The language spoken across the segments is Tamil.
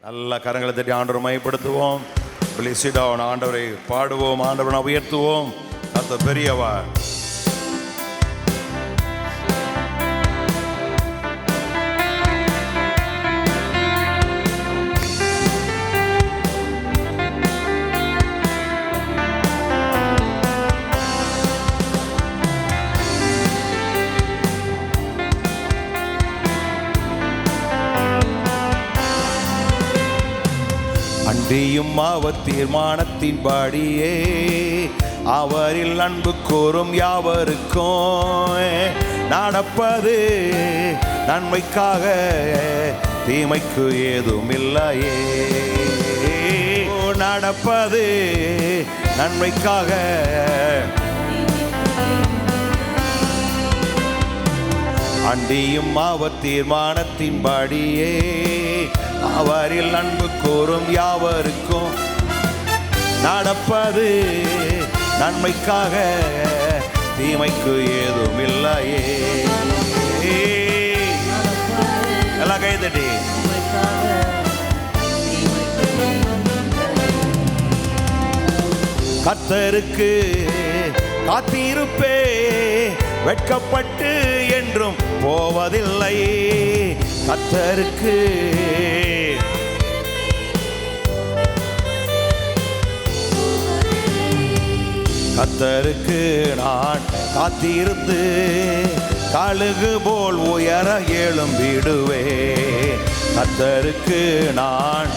நல்ல கரங்களை தட்டி ஆண்டவரை மையப்படுத்துவோம். ஆண்டவரை பாடுவோம், ஆண்டவரை உயர்த்துவோம். கர்த்தர் பெரியவர். அன்றியும் அவர் தீர்மானத்தின்படியே அவரில் அன்பு கூறும் யாவருக்கும் நடப்பது நன்மைக்காக, தீமைக்கு ஏதும் இல்லையே. நடப்பது நன்மைக்காக, அன்றியும் அவர் தீர்மானத்தின்படியே அவரில் அன்பு கூறும் யாவருக்கும் நடப்பது நன்மைக்காக, தீமைக்கு ஏதும் இல்லையே. எல்லாம் கைதட்டி கர்த்தருக்கு காத்திருப்பே, வெட்கப்பட்டு என்றும் போவதில்லை. கர்த்தருக்கு கர்த்தருக்கு நான் காத்திருந்து கழுகு போல் உயர எழும்பிடுவே. கர்த்தருக்கு நான்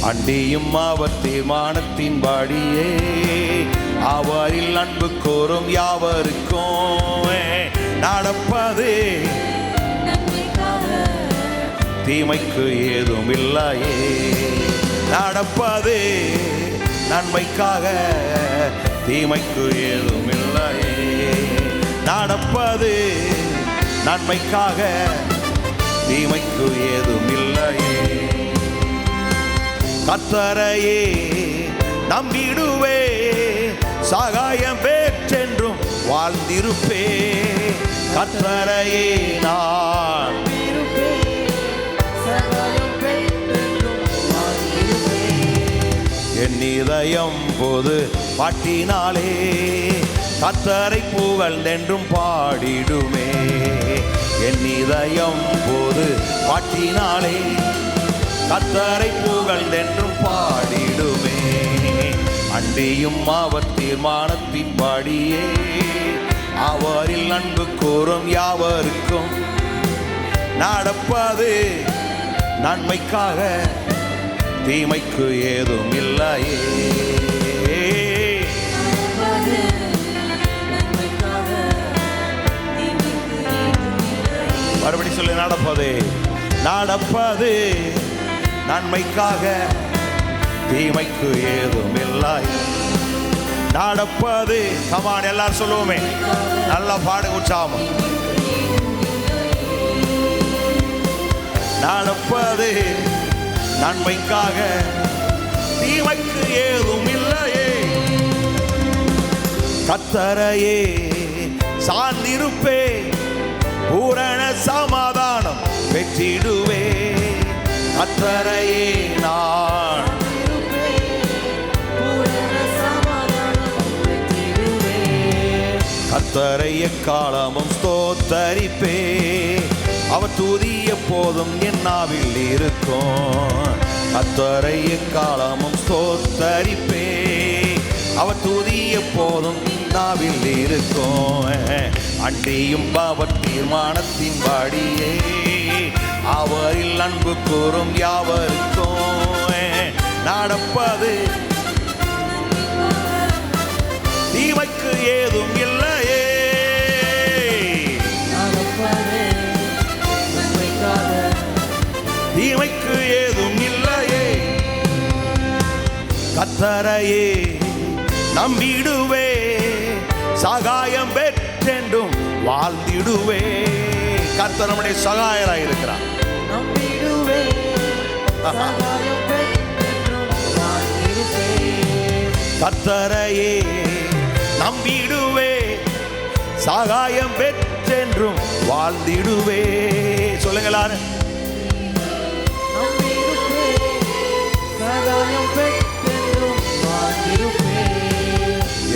அண்டியும் அவர் தீர்மானத்தின்படியே அவரில் அன்பு கூறும் யாவருக்கும் நடப்பது தீமைக்கு ஏதும் இல்லையே. நடப்பது நன்மைக்காக, தீமைக்கு ஏதும் இல்லையே. நடப்பது நன்மைக்காக, தீமைக்கு ஏதும் இல்லையே. கர்த்தரையே நம்பிடுவே, சகாயம் பெற்றென்றும் வாழ்ந்திருப்பே. கர்த்தரையே நான் என் இதயம் போது பாட்டினாலே கர்த்தரை புகழ்ந்தென்றும் பாடிடுமே. என் இதயம் போது பாட்டினாலே கர்த்தரை புகழ்ந்தென்றும் பாடிடுமே. அன்றியும் அவர் தீர்மானத்தின்படியே அவரில் அன்பு கூறும் யாவருக்கும் நடப்பது நன்மைக்காக, தீமைக்கு ஏதும் இல்லையே. மறுபடி சொல்லி நடப்பது நடப்பது நன்மைக்காக, தீமைக்கு ஏதும் இல்லை. நடப்பது கமான் எல்லாரும் சொல்லுவோமே, நல்லா பாடு உற்சாகம். நடப்பது நன்மைக்காக, தீமைக்கு ஏதும் இல்லையே. கர்த்தரையே சார்ந்திருப்பே, பூரண சமாதானம் பெற்றிடுவே. கர்த்தரையே நான் கர்த்தரை எக்காலமும் ஸ்தோத்தரிப்பே, அவர் துதி எப்போதும் என் நாவில் இருக்கும். கர்த்தரை எக்காலமும் ஸ்தோத்தரிப்பே, அவர் துதி எப்போதும் நாவில் இருக்கும். அன்றியும் அவர் தீர்மானத்தின்படியே அவரில் அன்பு கூறும் யாவருக்கும் நடப்பது தீமைக்கு ஏதும் இல்லையே. தீமைக்கு ஏதும் இல்லையே. கர்த்தரையே நம்பிடுவே, சகாயம் பெற்றென்றும் வாழ்ந்திடுவே. கர்த்தர் நம்முடைய சகாயராய் இருக்கிறார். கர்த்தரையே நம்பிடுவே, சகாயம் பெற்ற பெற்றென்றும் வாழ்ந்திடுவே. சொல்லுங்களாரு.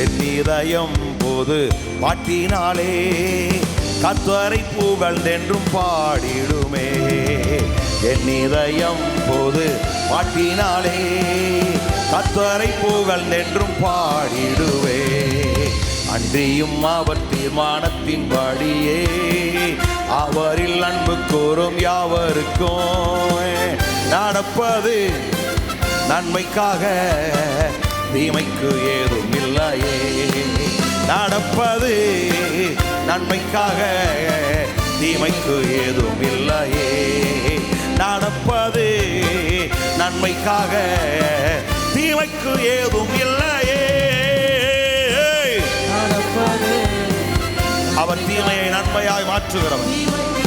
என் இதயம் போது பாட்டினாலே கர்த்தரை புகழ்ந்தென்றும் பாடிடுமே. என் இதயம் போது பாட்டினாலே கர்த்தரை புகழ்ந்தென்றும் பாடிடுவே. அன்றியும் அவர் தீர்மானத்தின்படியே அவரில் அன்பு கூறும் யாவருக்கும் நடப்பது நன்மைக்காக, தீமைக்கு ஏதும் இல்லையே. நடப்பது நன்மைக்காக, தீமைக்கு ஏதும் இல்லையே. நடப்பது நன்மைக்காக, தீமைக்கு ஏதும் இல்லையே. அவர் தீமையை நன்மையாய் மாற்றுகிறவர்,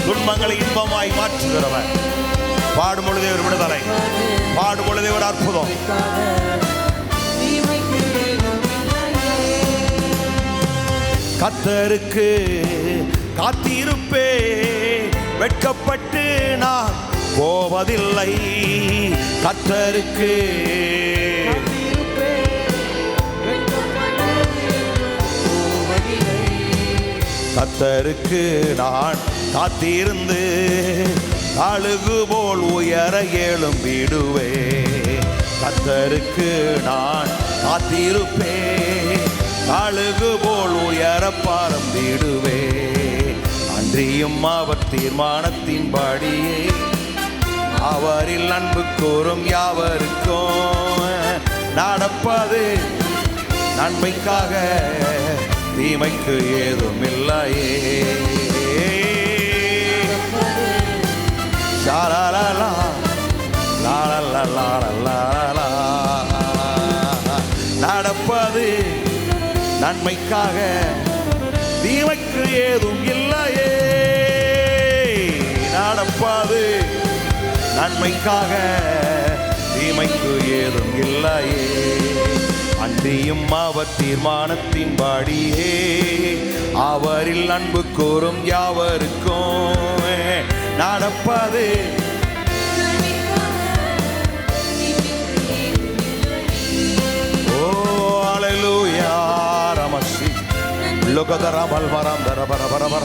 துன்பங்களை இன்பமாய் மாற்றுகிறவர். பாடும் பொழுதே ஒரு விடுதலை, பாடும் பொழுதே ஒரு அற்புதம். கர்த்தருக்கு காத்திருப்பே, வெட்கப்பட்டு நான் போவதில்லை. கர்த்தருக்கு கர்த்தருக்கு நான் காத்திருந்து அழுகு போல் உயர எழும்பிடுவே. கர்த்தருக்கு நான் காத்திருப்பே, அழுகு போல் உயர பறந்திடுவே. அன்றியும் அவர் தீர்மானத்தின்படியே அவரில் அன்பு கூறும் யாவருக்கும் நடப்பது நன்மைக்காக, தீமைக்கு ஏதும் இல்லையே. நடப்பது நன்மைக்காக, தீமைக்கு ஏதும் இல்லையே. நடப்பது நன்மைக்காக, தீமைக்கு ஏதும் இல்லையே. அன்றியும் அவர் தீர்மானத்தின்படியே அவரில் அன்பு கூறும் யாவருக்கும் நடப்பது. ஓ அல்லேலூயா ரமசி லோகதரமல் வரம் தரபரபரபர.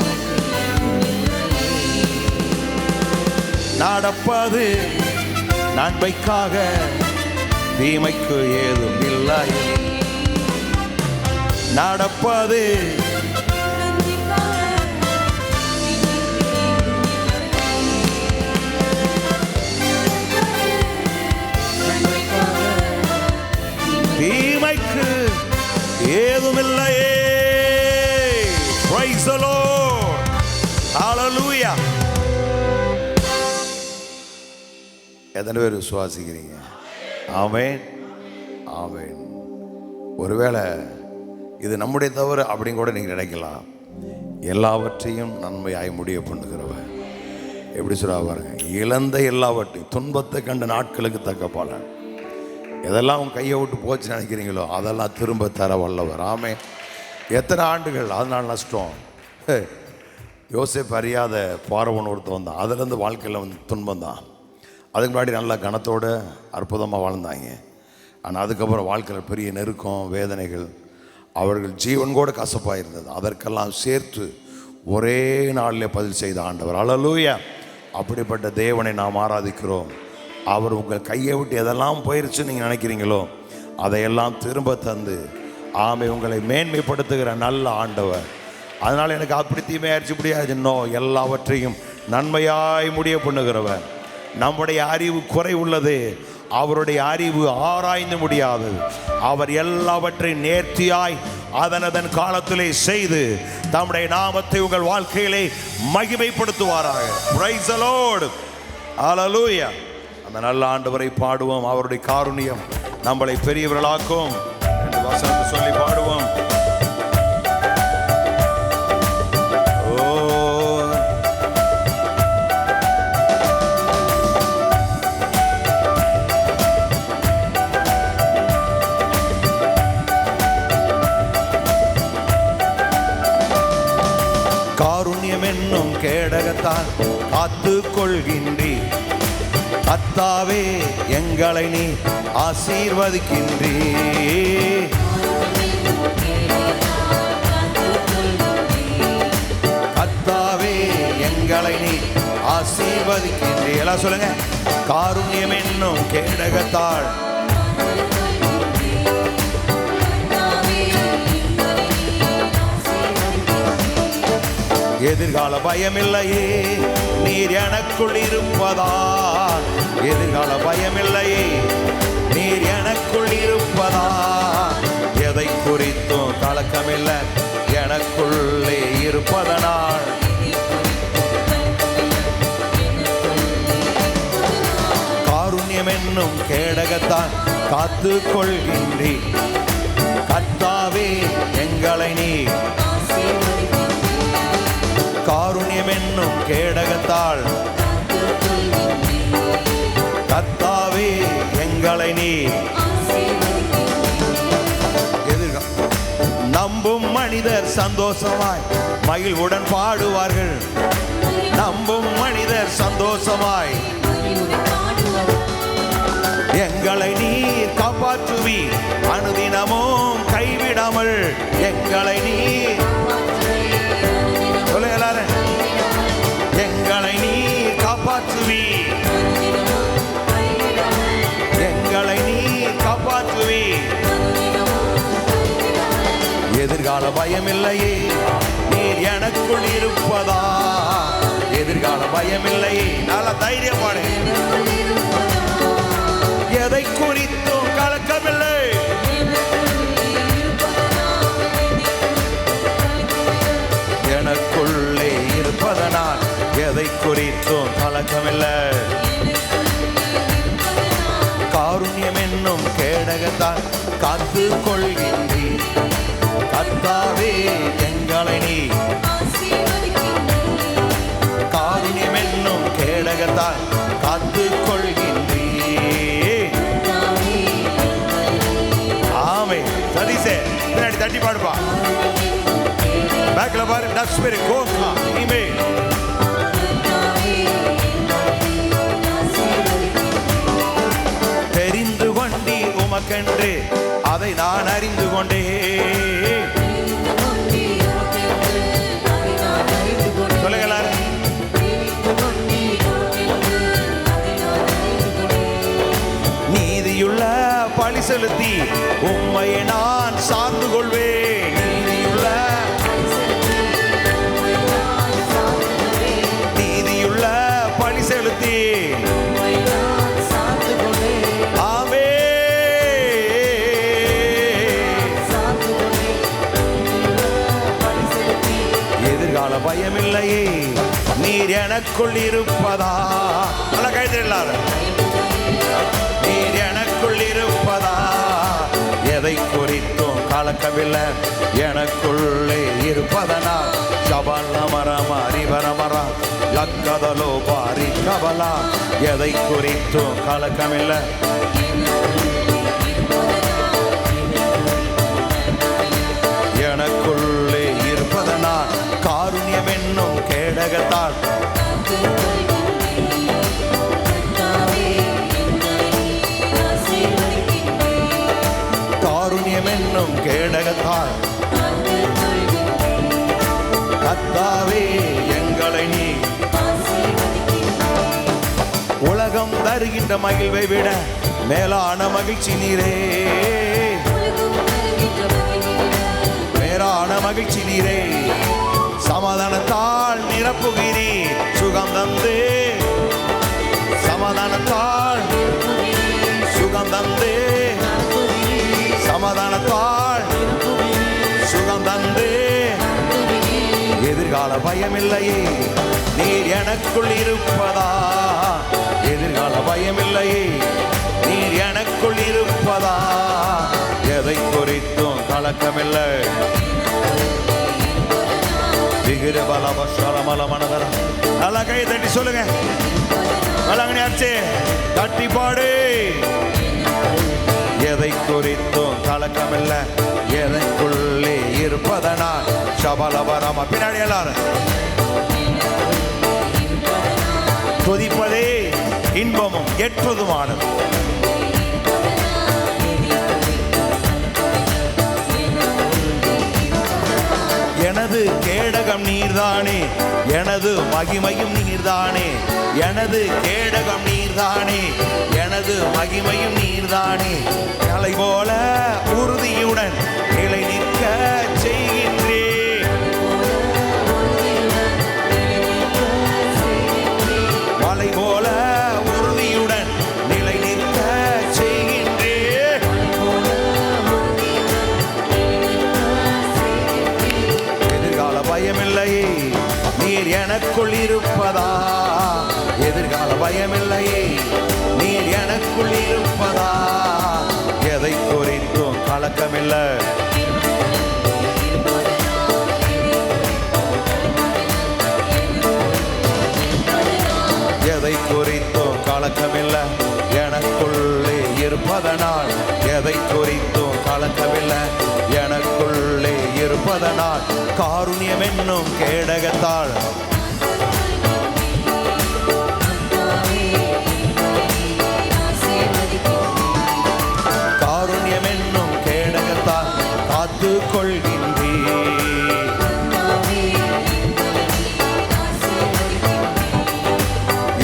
நடப்பது நன்மைக்காக, தீமைக்கு ஏதும் இல்லை. நடப்பது தீமைக்கு ஏதுமில்லையே. Praise the Lord. Hallelujah. எத்தனை பேர் விசுவாசிக்கிறீங்க? ஆமென், ஆமென். ஒருவேளை இது நம்முடைய தவறு அப்படின்னு கூட நீங்கள் நினைக்கலாம். எல்லாவற்றையும் நன்மையாய் முடிய பண்ணுகிறவன் எப்படி சொல்ல பாருங்க. இழந்த எல்லாவற்றையும் துன்பத்தை கண்ட நாட்களுக்கு தக்க பலன். எதெல்லாம் உன் கையை விட்டு போச்சு நினைக்கிறீங்களோ அதெல்லாம் திரும்ப தர வல்லவர். ஆமென். எத்தனை ஆண்டுகள் அதனால் நஷ்டம். யோசேப்பு அறியாத பார்வோன் ஒருத்தன் வந்தான். அதுலேருந்து வாழ்க்கையில் வந்து துன்பம் தான். அதுக்கு முன்னாடி நல்லா கனத்தோடு அற்புதமாக வாழ்ந்தாங்க. ஆனால் அதுக்கப்புறம் வாழ்க்கையில் பெரிய நெருக்கம், வேதனைகள், அவர்கள் ஜீவன் கூட கசப்பாக இருந்தது. அதற்கெல்லாம் சேர்த்து ஒரே நாளில் பதில் செய்த ஆண்டவர். அல்லேலூயா. அப்படிப்பட்ட தேவனை நாம் ஆராதிக்கிறோம். அவர் உங்கள் கையை விட்டு எதெல்லாம் போயிடுச்சுன்னு நீங்கள் நினைக்கிறீங்களோ அதையெல்லாம் திரும்ப தந்து உங்களை மேன்மைப்படுத்துகிற நல்ல ஆண்டவர். அதனால் எனக்கு அப்படி தீமையாச்சு முடியாது. இன்னும் எல்லாவற்றையும் நன்மையாய் முடிய பண்ணுகிறவர். நம்முடைய அறிவு குறை உள்ளது, அவருடைய அறிவு ஆராய்ந்து முடியாது. அவர் எல்லாவற்றையும் நேர்த்தியாய் அதனதன் காலத்திலே செய்து தம்முடைய நாமத்தை உங்கள் வாழ்க்கையிலே மகிமைப்படுத்துவாராக. Praise the Lord. Hallelujah. அந்த நல்ல ஆண்டவரை பாடுவோம். அவருடைய காருண்யம் நம்மளை பெரியவர்களாக்கும் என்று வசனத்தை சொல்லி பாடுவோம். காருண்யம் கேடகத்தான் காத்து கொள்கின்றீர். கர்த்தாவே எங்களை நீ ஆசீர்வதிக்கின்றீர். கர்த்தாவே எங்களை நீ ஆசீர்வதிக்கின்றீர். எல்லாம் சொல்லுங்க. காருண்யம் என்னும் கேடகத்தால் எதிர்கால பயமில்லையே நீர் எனக்குள் இருப்பதா. எதிர்கால பயமில்லையே நீர் எனக்குள் இருப்பதா. எதை குறித்தும் கலக்கமில்லை எனக்குள்ளே இருப்பதனால். காருண்யம் என்னும் கேடகத்தான் காத்து கொள்கின்றீர். கர்த்தாவே எங்களை நீ காருண்யம் என்னும் கேடகத்தால் கர்த்தாவே எங்களை நீ நம்பும் மனிதர் சந்தோஷமாய் மகிழ்வுடன் பாடுவார்கள். நம்பும் மனிதர் சந்தோஷமாய் எங்களை நீர் காப்பாற்றுவீர். அனுதினமும் கைவிடாமல் எங்களை நீர் எல்லாரும் எங்களை நீர் காப்பாற்றுவீர். எங்களை நீர் காப்பாற்றுவீர். எதிர்கால பயமில்லையே நீர் எனக்குள் இருப்பதா. எதிர்கால பயமில்லையே. நல்ல தைரியமான எதை குறித்தும் கலக்கமில்லை. எனக்குள்ளே இருப்பதனால் எதை குறித்தும் கலக்கமில்லை. காருண்யம் என்னும் கேடகத்தான் காத்து கொள்கின்றீர். கர்த்தாவே எங்களை நீ காருண்யம் என்னும் கேடகத்தான் காத்து கொள்கின்றீர். ஆமே. சதீசே பின்னாடி தட்டி பாடுப்பா. பேக்ல பாரு. நக்ஸ்பெரி கோஸ்மா இமே தெரிந்து கொண்டீ உமக்கென்று அதை நான் அறிந்து கொண்டே. சொல்லுங்களா. நீதியுள்ள பழி செலுத்தி உம்மையை நான் சார்ந்து கொள்வேன். நீதியுள்ள பழி செலுத்தி ஆமே. எதிர்கால பயமில்லையே நீர் எனக்குள் இருப்பதா. நல்ல கைதில்லாத நீர் எனக்குள் இருப்பதா. எதை குறித்தும் கலக்கவில்லை எனக்குள்ளே இருப்பதனால். சபல மரம் அறிவரமரா லக்கதலோ பாரி கபலா. எதை குறித்தும் கலக்கமில்லை. எனக்குள்ளே இருப்பதனால். காருண்யம் என்னும் கேடகத்தால் காருண்யம் என்னும் கேடகத்தால் கர்த்தாவே எங்களை நீ உலகம் தருகின்ற மகிழ்வை விட மேலான மகிழ்ச்சி நீரே. மேலான மகிழ்ச்சி நீரே. சமாதானத்தால் நிரப்புகிறீர். சுகம் தந்து சமாதானத்தால் சுகம் தந்து சமாதானத்தால் சுகம் தந்து. எதிர்கால பயமில்லையே நீர் எனக்குள் இருப்பதா. எதிர்கால பயமில்லையே நீர் எனக்குள் இருப்பதா. எதை குறித்தும் கலக்கமில்லை. நல்லா கை தட்டி சொல்லுங்க. தட்டி பாடு. எதை குறித்தும் கலக்கமில்லை எனக்குள்ளே இருப்பதனால். சபலபரமா பின்னாடி எல்லாரும் துதிப்பதே இன்பமும் ஏற்றதுமானது. எனது கேடகம் நீர்தானே, எனது மகிமையும் நீர்தானே. எனது கேடகம் நீர்தானே, எனது மகிமையும் நீர்தானே. மலை போல உறுதியுடன் நிலை நிற்க செய்கின்றே. மலை போல உறுதியுடன் நிலை நிற்க செய்கின்றே. எதிர்கால பயமில்லையே நீர் எனக்குள் இருப்பதா. எதிர்கால பயமில்லையே நீர் எனக்குள் இருப்பதா. எதை குறித்தும் கலக்கமில்லை. எதை குறித்தும் கலக்கமில்லை எனக்குள்ளே இருப்பதனால். எதை குறித்தும் கலக்கமில்லை எனக்குள்ளே இருப்பதனால். காருண்யம் என்னும் கேடகத்தால் காருண்யம் என்னும் கேடகத்தால் காத்து கொள்கின்றே.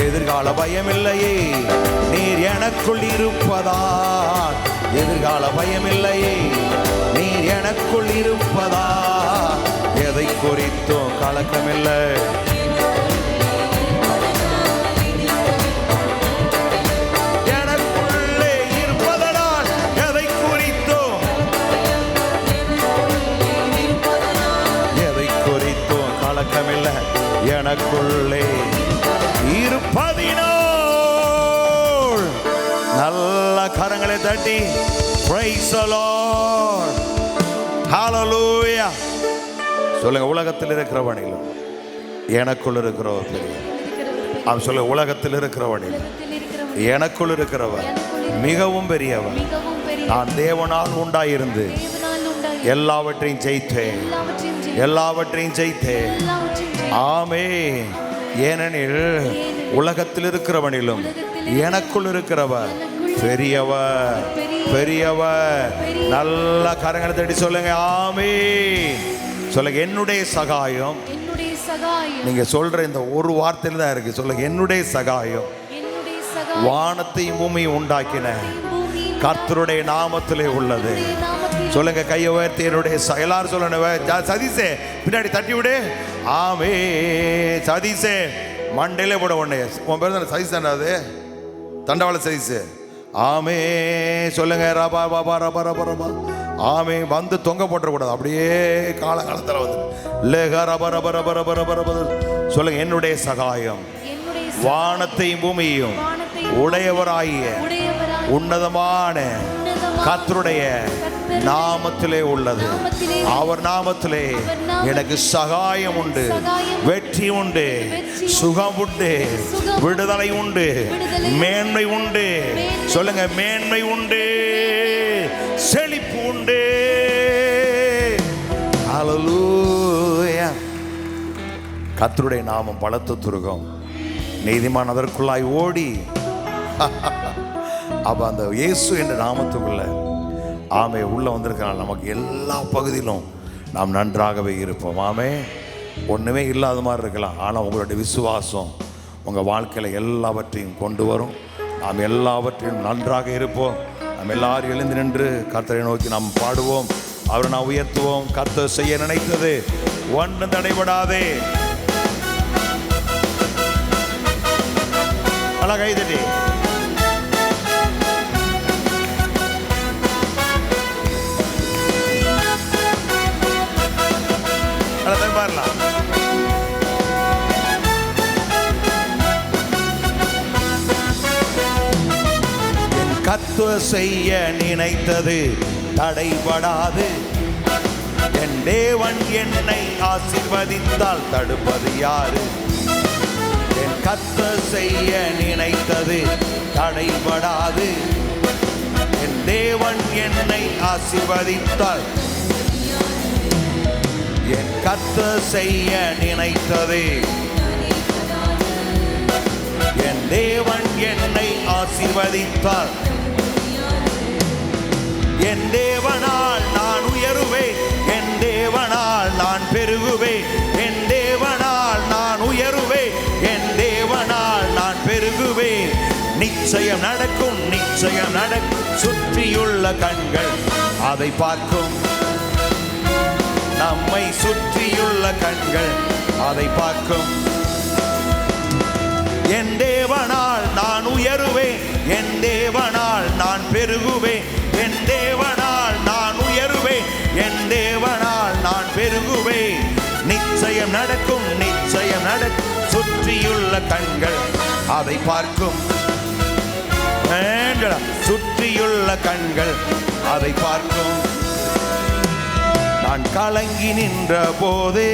எதிர்கால பயமில்லையே நீர் எனக்குள் இருப்பதால். எதிர்கால பயமில்லையே நீர் எனக்குள் இருப்பதா. எதை குறித்தும் கலக்கமில்லை. எனக்குள்ளே இருப்பதனால் எதை குறித்தும் எதை குறித்தும் கலக்கமில்லை. எனக்குள்ளே இருப்பதினால். நல்ல கரங்களை தட்டி praise the Lord, hallelujah சொல்லுங்க. உலகத்தில் இருக்கிறவனிலும் எனக்குள் இருக்கிறவர் பெரிய. அவன் சொல்ல, உலகத்தில் இருக்கிறவனிலும் எனக்குள் இருக்கிறவர் மிகவும் பெரியவர். நான் தேவனால் உண்டாயிருந்து எல்லாவற்றையும் ஜெயித்தேன், எல்லாவற்றையும் ஜெயித்தேன். ஆமென். ஏனெனில் உலகத்தில் இருக்கிறவனிலும் எனக்குள் இருக்கிறவர் பெரியவர், பெரியவர். நல்ல கரங்களை தட்டி சொல்லுங்க ஆமென். சொல்லுங்க, என்னுடைய சகாயம். நீங்க சொல்ற இந்த ஒரு வார்த்தையில தான் இருக்கு. சொல்லுங்க, என்னுடைய சகாயம் வானத்தையும் பூமியும் உண்டாக்கின கர்த்தருடைய நாமத்திலே உள்ளது. சொல்லுங்க, கையை உயர்த்தி என்னுடைய எல்லாரும் சொல்லணும். சதீசே பின்னாடி தட்டி விடு. ஆமே சதீசே மண்டையிலே போட உடனே. உன் பேர் தானே சதீஸ் தானே? அது தண்டவாள சதீஸ். ஆமே சொல்லுங்க. ரபா பாபா ரபா ரபா ரபா. ஆமே வந்து தொங்க போட்டுறக்கூடாது. அப்படியே காலகாலத்தில் வந்து லேகா ரபா ரபா ரபா ரபா ரபா ரபா. சொல்லுங்க, என்னுடைய சகாயம் வானத்தையும் பூமியையும் உடையவராகிய உன்னதமான கர்த்தருடைய நாமத்திலே உள்ளது. அவர் நாமத்திலே எனக்கு சகாயம் உண்டு, வெற்றி உண்டு, சுகம் உண்டு, விடுதலை உண்டு, மேன்மை உண்டு. சொல்லுங்க, மேன்மை உண்டு, செழிப்பு உண்டு. ஹல்லேலூயா. கர்த்தருடைய நாமம் பலத்த துருகம், நீதிமான் அதற்குள்ளாய் ஓடி. அப்ப அந்த இயேசு என்ற நாமத்துக்குள்ள ஆமே உள்ள வந்திருக்கிறான். நமக்கு எல்லா பகுதியிலும் நாம் நன்றாகவே இருப்போம். ஆமே ஒன்றுமே இல்லாத மாதிரி இருக்கலாம், ஆனால் உங்களுடைய விசுவாசம் உங்கள் வாழ்க்கையில் எல்லாவற்றையும் கொண்டு வரும். நாம் எல்லாவற்றையும் நன்றாக இருப்போம். நாம் எல்லாரும் எழுந்து நின்று கர்த்தரை நோக்கி நாம் பாடுவோம், அவரை நாம் உயர்த்துவோம். கர்த்தர் செய்ய நினைத்தது ஒன்றும் தடைபடாதே. அழகா கைதட்டி பாடலாம். கர்த்தர் செய்ய நினைத்தது தடைபடாது. என் தேவன் என்னை ஆசீர்வதித்தால் தடுப்பது யாரு? என் கர்த்தர் செய்ய நினைத்தது தடைபடாது. என் தேவன் என்னை ஆசீர்வதித்தால், என் கர்த்தர் செய்ய நினைத்தது என் தேவன் என்னை ஆசீர்வதித்தார். என் தேவனால் நான் உயருவேன், என் தேவனால் நான் பெருகுவேன், என் தேவனால் நான் உயருவேன், என் தேவனால் நான் பெருகுவேன். நிச்சயம் நடக்கும், நிச்சயம் நடக்கும். சுற்றியுள்ள கண்கள் அதை பார்க்கும். நம்மை சுற்றியுள்ள கண்கள் அதை பார்க்கும். என் தேவனால் நான் உயருவேன், என் தேவனால் நான் பெருகுவேன், என் தேவனால் நான் உயருவேன், என் தேவனால் நான் பெருகுவேன். நிச்சயம் நடக்கும், நிச்சயம் நடக்கும். சுற்றியுள்ள கண்கள் அதை பார்க்கும். சுற்றியுள்ள கண்கள் அதை பார்க்கும். நான் கலங்கி நின்ற போது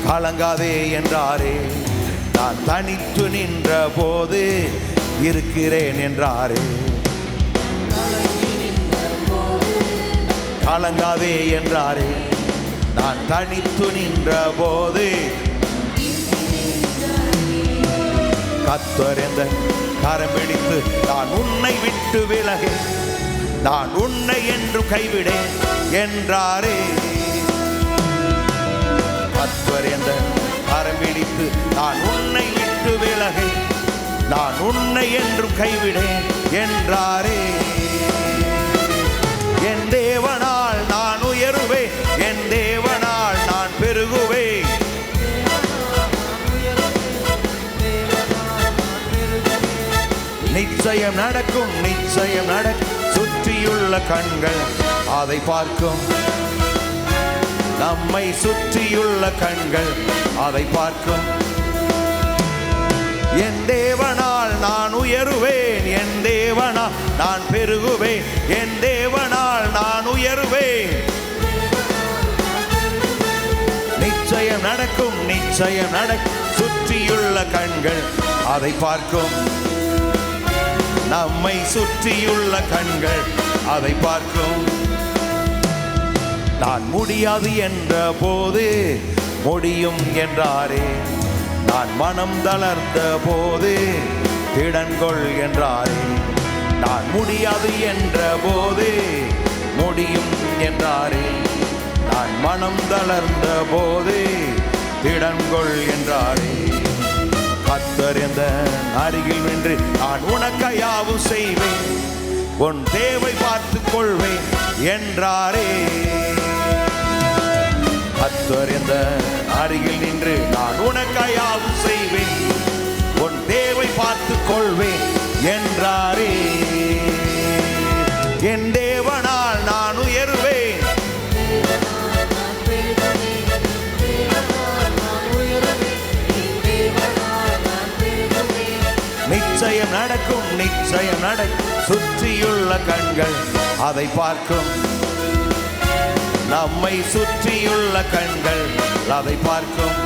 கலங்காதே என்றாரே, நான் தனித்து நின்ற போது இருக்கிறேன் என்றாரே. கலங்காதே என்றாரே, நான் தனித்து நின்ற போது. கர்த்தர் எந்த கரம் பிடித்து நான் உன்னை விட்டு விலகேன், நான் உன்னை என்று கைவிடேன் என்றாரே. கர்த்தர் எந்த கரம் பிடித்து நான் உன்னை விட்டு விலகேன், நான் உன்னை என்று கைவிடேன் என்றாரே. என் தேவனால் நான் உயருவேன், என் தேவனால் நான் பெருகுவேன். நிச்சயம் நடக்கும், நிச்சயம் நடக்கும். சுற்றியுள்ள கண்கள் அதை பார்க்கும். நம்மை சுற்றியுள்ள கண்கள் அதை பார்க்கும். என் தேவனால் நான் உயருவேன், என் தேவனால் நான் பெருகுவேன், என் தேவனால் நான் உயருவேன். நிச்சயம் நடக்கும், நிச்சயம் நடக்கும். சுற்றியுள்ள கண்கள் அதை பார்க்கும். நம்மை சுற்றியுள்ள கண்கள் அதை பார்க்கும். நான் முடியாது என்ற போது முடியும் என்றாரே, நான் மனம் தளர்ந்த போது திடன்கொள் என்றாரே. நான் முடியாது என்ற போது முடியும் என்றாரே, நான் மனம் தளர்ந்த போது திடன்கொள் என்றாரே. கர்த்தர் எந்த அருகில் நின்று நான் உனக்காயாவும் செய்வேன், உன் தேவை பார்த்துக் கொள்வேன் என்றாரே. கர்த்தர் எந்த அருகில் நின்று நான் உனக்காயாவும் செய்வேன், உன் தேவை பார்த்துக் கொள்வேன் என்றாரே. என் தேவனால் நான் உயருவேன். நிச்சயம் நடக்கும், நிச்சயம் நடக்கும். சுற்றியுள்ள கண்கள் அதை பார்க்கும். நம்மை சுற்றியுள்ள கண்கள் அதை பார்க்கும்.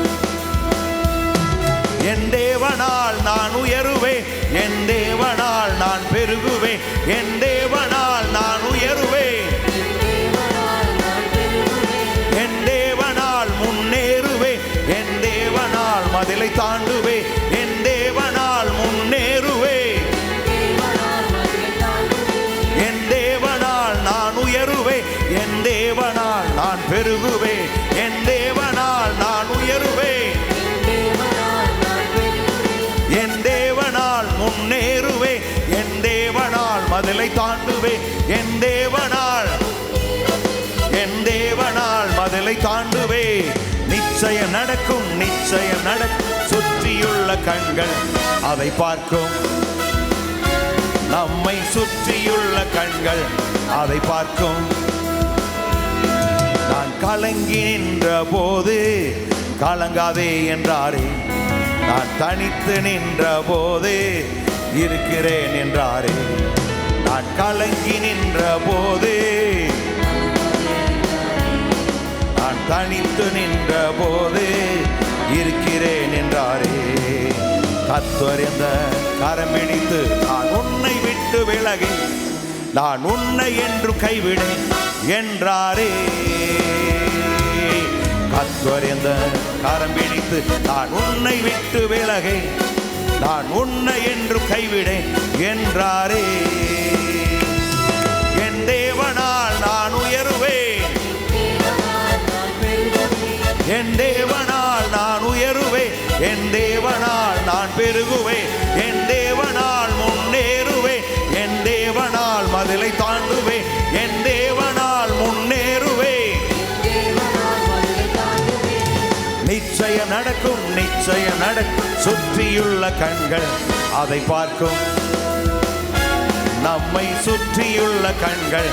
என் தேவனால் நான் உயருவேன், என் தேவனால் நான் பெருகுவேன், என் தேவனால் நான் உயருவேன், என் தேவனால் முன்னேறுவேன், என் தேவனால் மதிலை தாண்டுவேன், என் தேவனால் முன்னேறுவேன், என் தேவனால் நான் உயருவேன், என் தேவனால் நான் பெருகுவேன், என் தேவனால் நான் உயருவேன், என் தேவனால் முன்னேறுவேன், என் தேவனால் மதிலை தாண்டுவேன், என் தேவனால் மதிலை தாண்டுவேன். நிச்சயம் நடக்கும், நிச்சயம் நடக்கும். சுற்றியுள்ள கண்கள் அதை பார்க்கும். நம்மை சுற்றியுள்ள கண்கள் அதை பார்க்கும். நான் கலங்கி நின்ற போது கலங்காதே என்றாரே, நான் தனித்து நின்ற போது இருக்கிறேன் என்றாரே. நான் கலங்கி நின்ற போது, நான் தனித்து நின்ற போது இருக்கிறேன் என்றாரே. கர்த்தர் எந்த கரம் பிடித்து நான் உன்னை விட்டு விலகி, நான் உன்னை என்று கைவிடேன் என்றாரே. கர்த்தர் எந்த கரம் பிடித்து நான் உன்னை விட்டு விலகி, நான் உன்னை என்று கைவிடேன் என்றாரே. என் தேவனால் நான் உயருவேன், என் தேவனால் நான் உயருவேன், என் தேவனால் நான் பெருகுவேன், என் தேவனால் முன்னேறுவேன், என் தேவனால் மதிலை தாண்டுவேன், என் தேவனால் முன்னேறுவேன். நிச்சயம் நடக்கும், நிச்சயம் நடக்கும். சுற்றியுள்ள கண்கள் அதை பார்க்கும், நம்மை சுற்றியுள்ள கண்கள்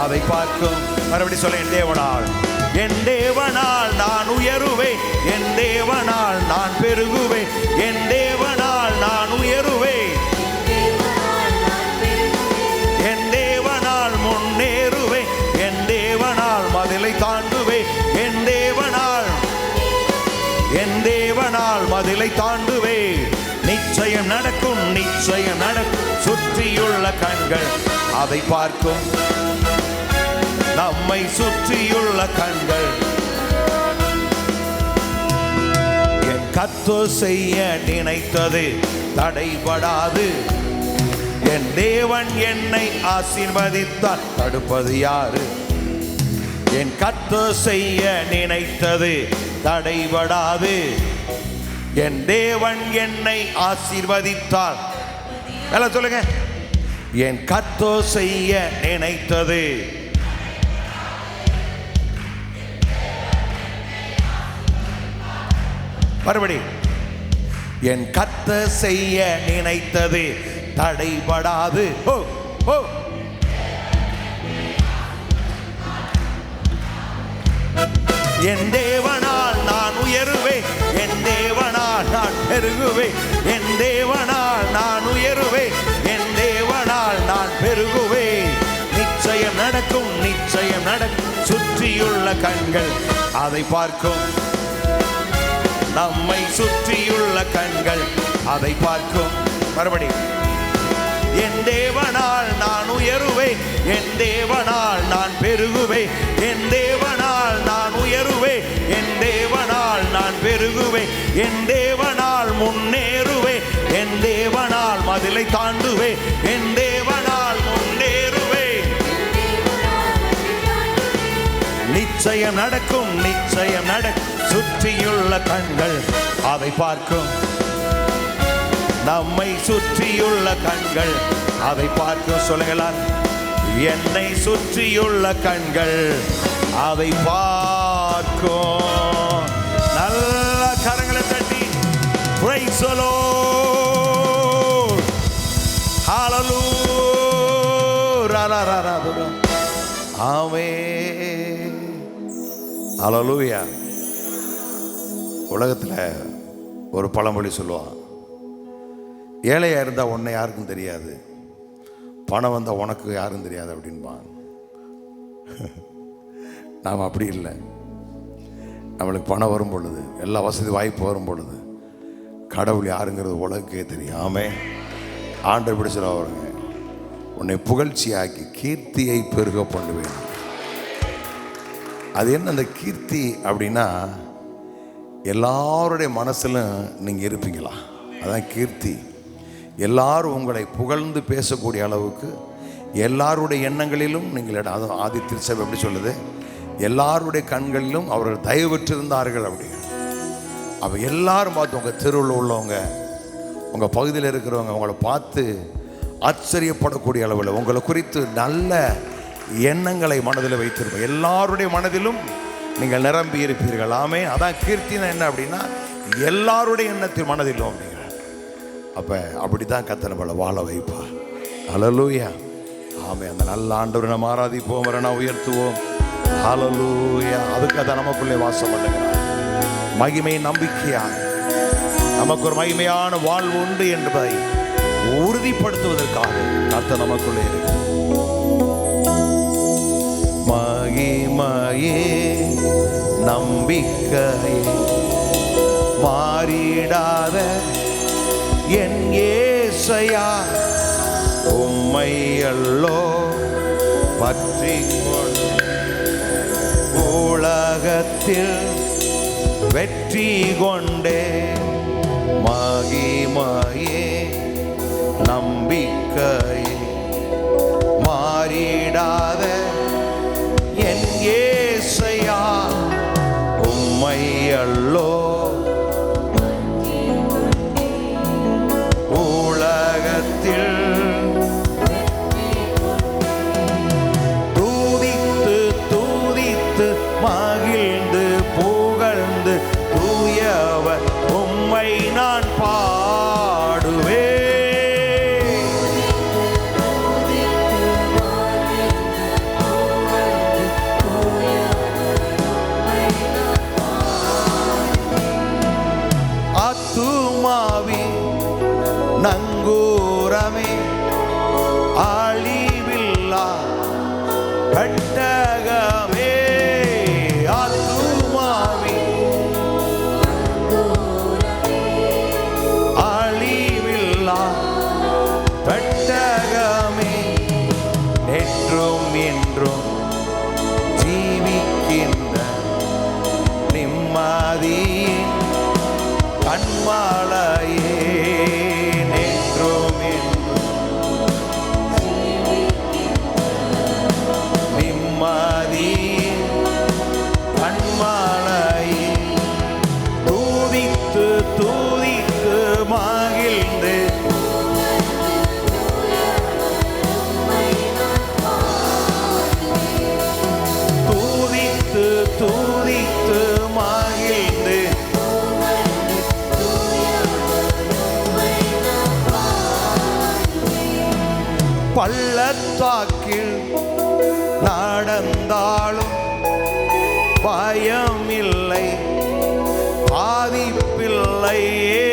அதை பார்க்கும். மறுபடி சொல்ல, என் தேவனால், என் தேவனால் நான் உயருவேன், என் தேவனால் நான் பெருகுவேன், என் தேவனால் நான் உயருவேன், என் தேவனால் முன்னேறுவேன், என் தேவனால் மதிலை தாண்டுவேன், என் தேவனால், என் தேவனால் மதிலை தாண்டுவேன். நிச்சயம் நடக்கும், நிச்சயம் நடக்கும். சுற்றியுள்ள கண்கள் அதை பார்க்கும், நம்மை சுற்றியுள்ள கண்கள். என் கர்த்தர் செய்ய நினைத்தது தடைபடாது, என் தேவன் என்னை ஆசீர்வதித்தால் தடுப்பது யாரு? என் கர்த்தர் செய்ய நினைத்தது தடைபடாது, என் தேவன் என்னை ஆசீர்வதித்தால். எல்லாம் சொல்லுங்க, என் கர்த்தர் செய்ய நினைத்தது. மறுபடி, என் கர்த்தர் செய்ய நினைத்தது தடைபடாது. ஓ ஓ, என் தேவனால் நான் உயருவேன், என் தேவனால் நான் பெருகுவேன், என் தேவனால் நான் உயருவேன், என் தேவனால் நான் பெருகுவேன். நிச்சயம் நடக்கும், நிச்சயம் நடக்கும். சுற்றியுள்ள கண்கள் அதை பார்க்கும், நம்மை சுற்றியுள்ள கண்கள் அதை பார்க்கும். மறுபடி, என் தேவனால் நான் உயருவேன், என் தேவனால் நான் பெருகுவேன், என் தேவனால் நான் உயருவேன், என் தேவனால் நான் பெருகுவேன், என் தேவனால் முன்னேறுவேன், என் தேவனால் மதிலை தாண்டுவேன், என் தேவனால் முன்னேறுவேன். நிச்சயம் நடக்கும், நிச்சயம் நடக்கும். சுற்றியுள்ள கண்கள் அதை பார்க்கும், நம்மை சுற்றியுள்ள கண்கள் அதை பார்க்கும். சொல்லுங்கள், என்னை சுற்றியுள்ள கண்கள் அதை பார்க்கும். நல்ல கரங்களை தட்டி praise the Lord, hallelujah, ஆமென், ஹalleluya. உலகத்தில் ஒரு பழமொழி சொல்லுவான், ஏழையாக இருந்தால் உன்னை யாருக்கும் தெரியாது, பணம் வந்தால் உனக்கு யாரும் தெரியாது அப்படின்பான். நாம் அப்படி இல்லை. நம்மளுக்கு பணம் வரும் பொழுது, எல்லா வசதி வாய்ப்பு வரும் பொழுது கடவுள் யாருங்கிறது உலகக்கே தெரியும். ஆமென். ஆண்டவர் இப்படி சொல்லுவாங்க, உன்னை புகழ்ச்சியாக்கி கீர்த்தியை பெருக பண்ணுவேன். அது என்ன அந்த கீர்த்தி அப்படின்னா, எல்லாருடைய மனசிலும் நீங்கள் இருப்பீங்களா, அதான் கீர்த்தி. எல்லாரும் உங்களை புகழ்ந்து பேசக்கூடிய அளவுக்கு எல்லாருடைய எண்ணங்களிலும் நீங்கள் இடம். அதுவும் ஆதி திருச்சபை எப்படி சொல்லுது, எல்லாருடைய கண்களிலும் அவர்கள் தயவுற்றிருந்தார்கள் அப்படி. அப்போ எல்லாரும் பார்த்து, உங்கள் தெருவில் உள்ளவங்க, உங்கள் பகுதியில் இருக்கிறவங்க உங்களை பார்த்து ஆச்சரியப்படக்கூடிய அளவில் உங்களை குறித்து நல்ல எண்ணங்களை மனதில் வைத்திருப்போம். எல்லாருடைய மனதிலும் நீங்கள் நிரம்பி இருப்பீர்கள். ஆமென். அதான் கீர்த்தினா என்ன அப்படின்னா, எல்லாருடைய எண்ணத்தின் மனதிலும் அப்படிங்கிற. அப்போ அப்படி தான் கர்த்தர் நம்மளை வாழ வைப்பார். ஹல்லேலூயா. ஆமென். அந்த நல்ல ஆண்டவரை நம்ம ஆராதிப்போம், வரனா உயர்த்துவோம். ஹல்லேலூயா. அதுக்கு அதை நமக்குள்ளே வாசம் பண்ணுகிறார். மகிமை நம்பிக்கையாக நமக்கு ஒரு மகிமையான வாழ்வு உண்டு என்பதை உறுதிப்படுத்துவதற்காக கர்த்தர் நமக்குள்ளே இருக்கு. மகிமையே நம்பிக்கையே மாறிடாத என் ஏசையா, உம்மை அல்லோ பற்றி உலகத்தில் வெற்றி கொண்டே மகிமையே நம்பிக்கையே மாறிடாத என் இயேசையா உம்மை அல்லோ உலகத்தில் தூதித்து தூதித்து மகிழ்ந்து புகழ்ந்து தூயவர் உம்மை நான் பாடுவே. ஆத்துமாவி நங்கூரமே அழிவில்லா கட்டகமே. ஆத்துமாவி அழிவில்லா கட்டகமே நேற்றும் இன்றும் ஜீவிக்கின்ற நிம்மதியின் கண்மாலையே நேற்றும் நிம்மதியின் கண்மாலையே தூதித்து தூதித்து மகிழ்ந்து தூதித்து தூதித்து மகிழ்ந்து பள்ளத்தாக்கில் நடந்தாலும் பயமில்லை பாதிப்பில்லையே.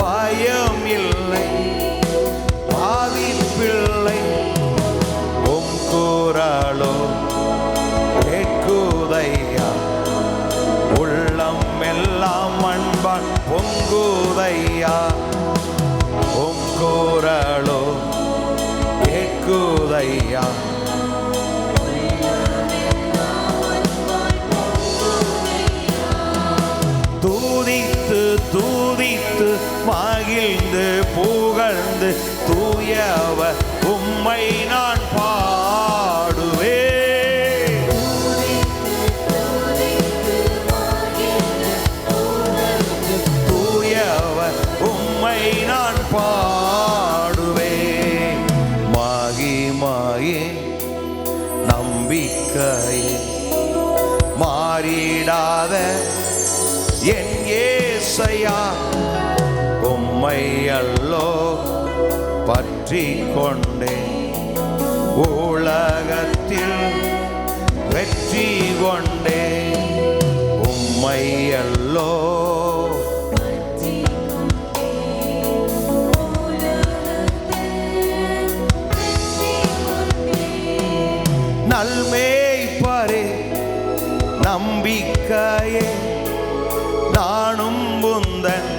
பயமில்லை பாதிப்பில்லை உம் குரலோ கேட்குதையா உள்ளம் எல்லாம் அன்பான் பொங்குதையா உம் குரலோ கேட்குதையா தூதித்து தூதித்து மகிழ்ந்து புகழ்ந்து தூயவர் உம்மை நான் பாடுவே. தூயவர் உம்மை நான் பாடுவே. மகிமையே நம்பிக்கையே மாறிடாத என் இயேசையா உம்மை அல்லோ பற்றி கொண்டே உலகத்தில் வெற்றி கொண்டே உம்மை அல்லோ நல்மேய்ப்பரே நம்பிக்கையே நானும் புந்தன்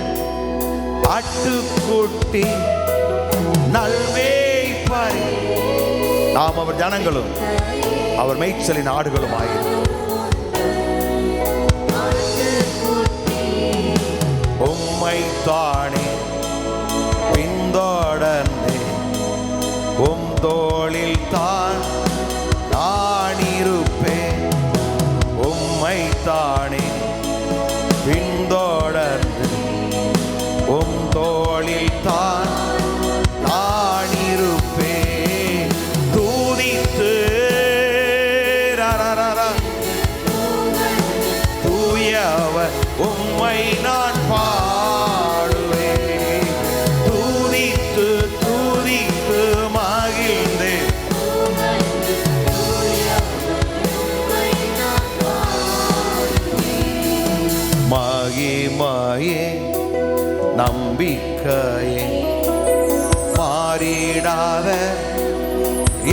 ஆட்டுக்குட்டி நல்மேய்ப்பரே நாம் அவர் ஜனங்களும் அவர் மேய்ச்சலின் ஆடுகளும் ஆகிறோம். உம்மை தானே பின்தொடர்ந்தே உம் தோளில் தான் நான் இருப்பேன். உம்மை தானே பின்தொடர்ந்து உம் தோளில் தான் நான் இருப்பேன். தூதித்து தூயவர் உம்மை நான் பாடுவேன். தூதித்து தூதித்து மகிழ்ந்து மகிமையே நம்பிக்கையே மாறிடாத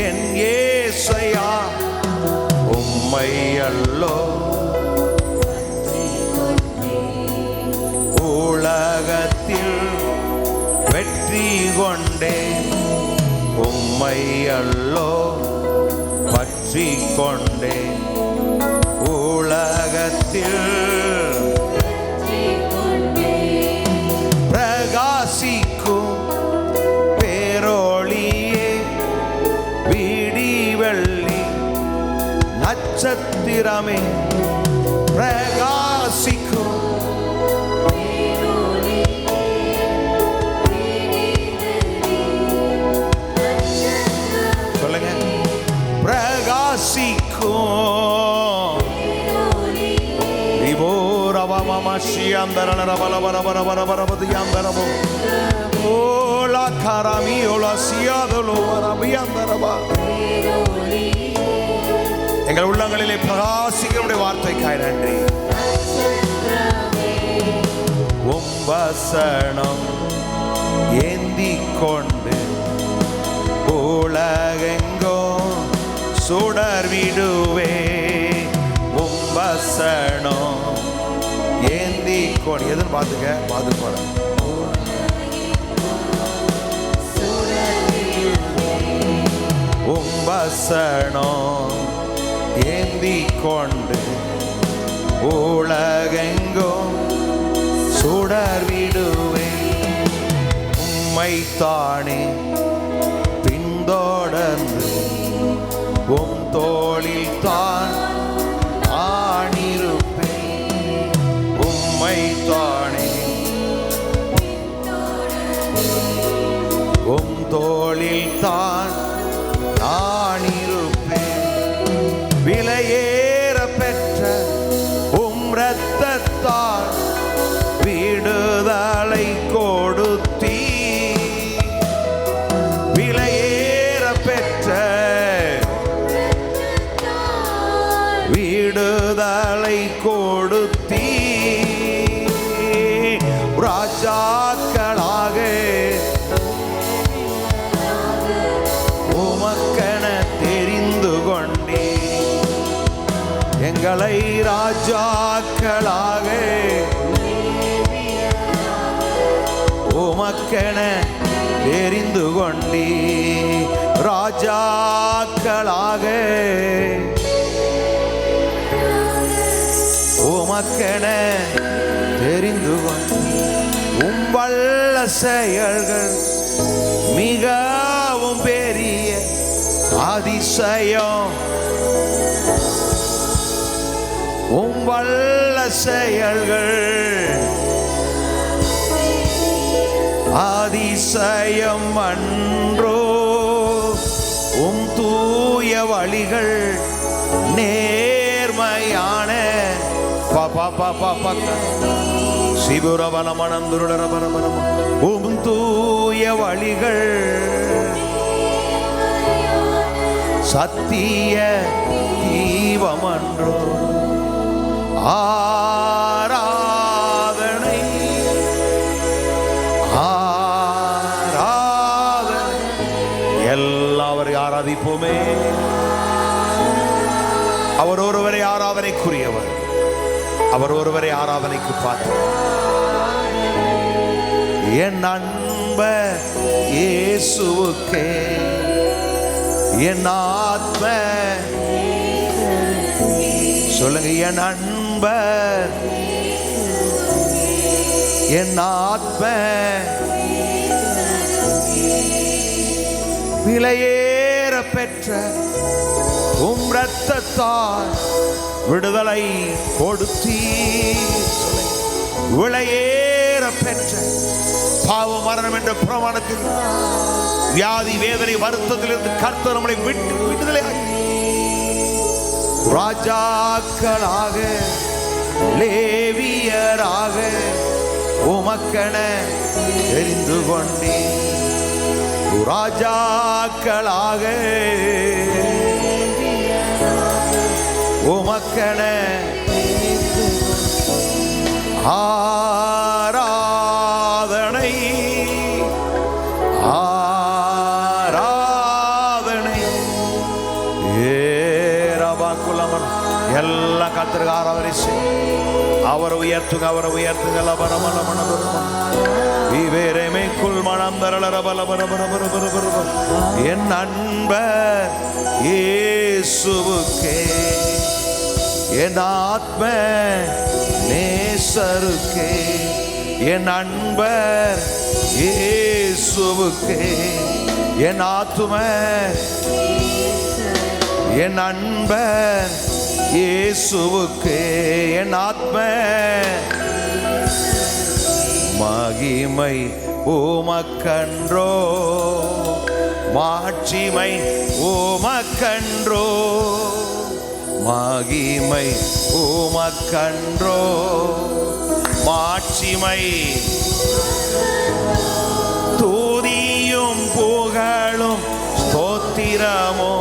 என் இயேசையா உம்மை அல்லோ உலகத்தில் வெற்றி கொண்டே உம்மை அல்லோ பற்றி கொண்டே உலகத்தில் பிரகாசிக்கும் பேரொளியே, விடிவெள்ளி நட்சத்திரமே, பிரகாசிக்கும் சொல்லுங்க, பிரகாசிக்கும் விபோரவமமஷியந்தரனர பலபரபரபரபரபதியந்தரபோ ஓலா கரமி ஓலா சியாதலோ வரபியந்தரபா. எங்கள் உள்ளங்களிலே பிரகாசிக்கிறவருடைய வார்த்தைக்காய் நன்றி. வசனம் ஏந்தி கொண்டு உலகெங்கோ சுடர் விடுவே. வசனம் ஏந்தி கொண்டு எதுன்னு பார்த்துக்க, பார்த்து போற வசனம் ஏந்தி கொண்டு உலகெங்கும் சுடர் விடுவே. உம்மைத்தானே பின்தொடர்ந்து உம் தோளில் தான் ஆணிருப்பேன். உம்மைத்தானே உம் தோளில் தான் ஆணிருப்பேன். விலையேற பெற்ற உம் இரத்தத்தால் விடுதலை கொடுத்தீ. விலையேற பெற்ற விடுதலை கொடுத்தீ. ராஜாக்களாக உமக்கென தெரிந்து கொண்டே. எங்களை ராஜாக்களாக உமக்கென தெரிந்து கொண்டே. ராஜாக்களாக உமக்கென தெரிந்து கொண்டே. உம் வல்ல செயல்கள் மிகவும் பெரிய அதிசயம். உம் வல்ல செயல்கள் அதிசயம் அன்றோ. உம் தூய வழிகள் நேர்மையான சிபுரவனமனந்துருடரபரபரம். உம் தூய வழிகள் சத்திய தீபமன்றோ. ஆராதனை ஆராதனை எல்லாவரையும் ஆராதிப்போமே. அவர் ஒருவரை ஆராதனைக்குரியவர், அவர் ஒருவரை ஆராதனைக்கு பார்த்தவர். என் அன்பர் இயேசுவுக்கே என் ஆத்ம சொல்லுங்க. என் அன்பர் என் ஆத்ம விலையேற பெற்ற உம் இரத்தத்தால் விடுதலை கொடுத்தீ. விலையேற பெற்ற பாவ மரணம் என்ற பிரமாணத்தில் வியாதி வேதனை வருத்தத்திலிருந்து கர்த்தர் நம்மளை விட்டு விடுதலை ராஜாக்களாக லேவியராக உமக்கென தெரிந்து கொண்டே. ராஜாக்களாக உமக்கென ஆராதனை ஆராதனை. ஏரபாக்குலமன் எல்லாம் கர்த்தருக்கு ஆராதனை செய். அவரை உயர்த்துங்க, அவரை உயர்த்துங்க. என் அன்பர் இயேசுவுக்கே என் ஆத்ம நேசருக்கே, என் அன்பர் இயேசுவுக்கே, என் ஆத்ம என் அன்பர் இயேசுவுக்கே, என் ஆத்ம மகிமை உமக்கன்றோ, மாட்சிமை உமக்கன்றோ, மகிமை உமக்கன்றோ, மாட்சிமை துதியும் புகழும் ஸ்தோத்திரமோ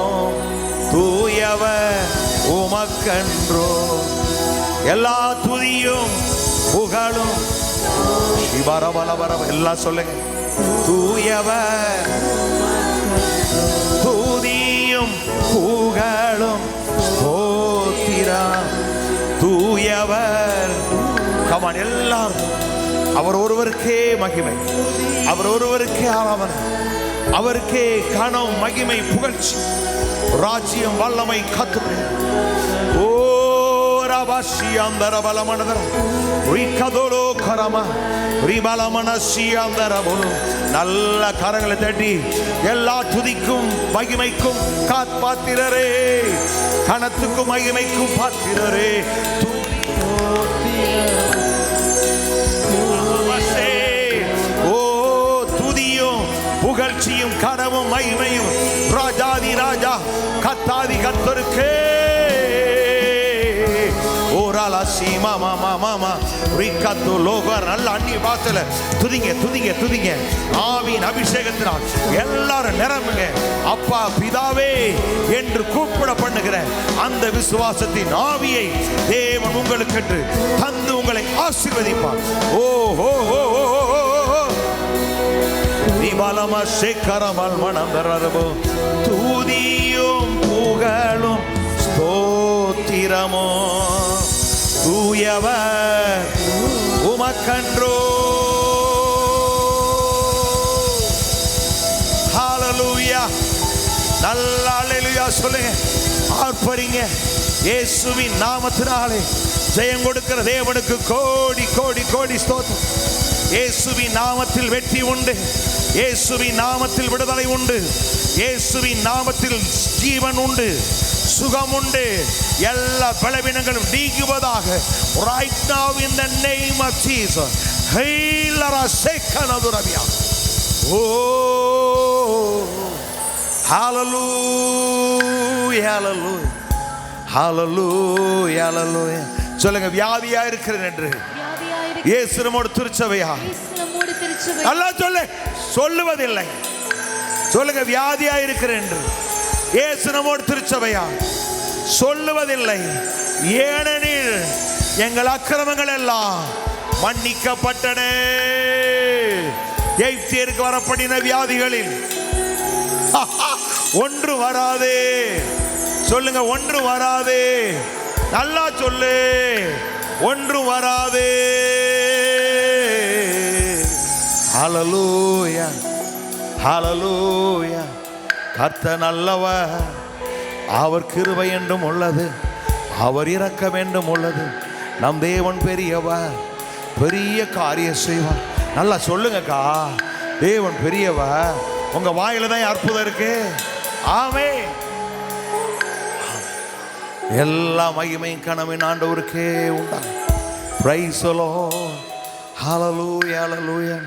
தூயவர் உமக்கன்றோ. எல்லா துதியும் புகழும் எல்லாம் சொல்லுங்க. தூயவர் துதியும் புகழும் ஸ்தோத்திரம் தூயவர். கமான் எல்லாரும். அவர் ஒருவருக்கே மகிமை, அவர் ஒருவருக்கே ஆராதனை, அவருக்கே கனம் மகிமை புகழ்ச்சி ராஜ்யம் வல்லமை கத்துமே. ஓ ரபாஷி அந்தர பலமனதர ரிகதோலோ கரமா ரிபலமனசி அந்தர போலோ. நல்ல கரங்களை தட்டி எல்லா துதிக்கும் மகிமைக்கும் காப்பாத்திரரே, கனத்துக்கும் மகிமைக்கும் பாத்திரரே. ஓ துதியும் புகழ்ச்சியும் கனவும் மகிமையும் ராஜாதி ராஜா கத்தாதி கத்தருக்கே. நல்ல அந்நிய பாசல துதிங்க துதிங்க துதிங்க. ஆவியின் அபிஷேகத்தினால் எல்லாரும் நிரம்புங்க. அப்பா பிதாவே என்று கூப்பிட பண்ணுகிற அந்த விசுவாசத்தின் ஆவியை தேவன் உங்களுக்கு தந்து உங்களை ஆசீர்வதிப்பார். ஓ ஓ ஓ துதியும் புகழும் ஸ்தோத்திரமோ தூயவர் உமக்கன்றோ. ஹல்லேலூயா. நல்ல ஹல்லேலூயா சொல்லுங்க. ஆர்ப்பரிங்க. இயேசுவின் நாமத்தினாலே ஜெயம் கொடுக்கிற தேவனுக்கு கோடி கோடி கோடி ஸ்தோத்திரம். இயேசுவின் நாமத்தில் வெற்றி உண்டு, இயேசுவின் நாமத்தில் விடுதலை உண்டு, இயேசுவின் நாமத்தில் ஜீவன் உண்டு, சுகம் உண்டு. எல்லா பலவீனங்களும் நீங்குவதாக. Right now in the name of Jesus. Oh, hallelujah, hallelujah, hallelujah, hallelujah. சொல்லுங்க. வியாதியா இருக்கிறேன் என்று இயேசு நம்மோடு திருச்சபையா. அல்லாஹ் சொல்லுவதில்லை. சொல்லுங்க. வியாதியா இருக்கிறேன் என்று இயேசு நம்மோடு திருச்சபையா சொல்லுவதில்லை. ஏனெனில் எங்கள் அக்கிரமங்கள் எல்லாம் மன்னிக்கப்பட்டன. எகிப்தியருக்கு வரப்படின வியாதிகளில் ஒன்று வராதே. சொல்லுங்க. ஒன்று வராதே. நல்லா சொல்லு. ஒன்று வராதே. ஹல்லேலூயா, ஹல்லேலூயா. கர்த்தர் நல்லவர், அவர் கிருபை என்றும் உள்ளது, அவர் இரக்கம் என்றும் உள்ளது. நம் தேவன் பெரியவர், பெரிய காரியம் செய்வார். நல்லா சொல்லுங்கக்கா. தேவன் பெரியவர். உங்க வாயில தான் அற்புதம் இருக்கு. ஆமென். எல்லா மகிமையும் கனவின் ஆண்டவருக்கே உண்டா. Praise the Lord. Hallelujah, hallelujah.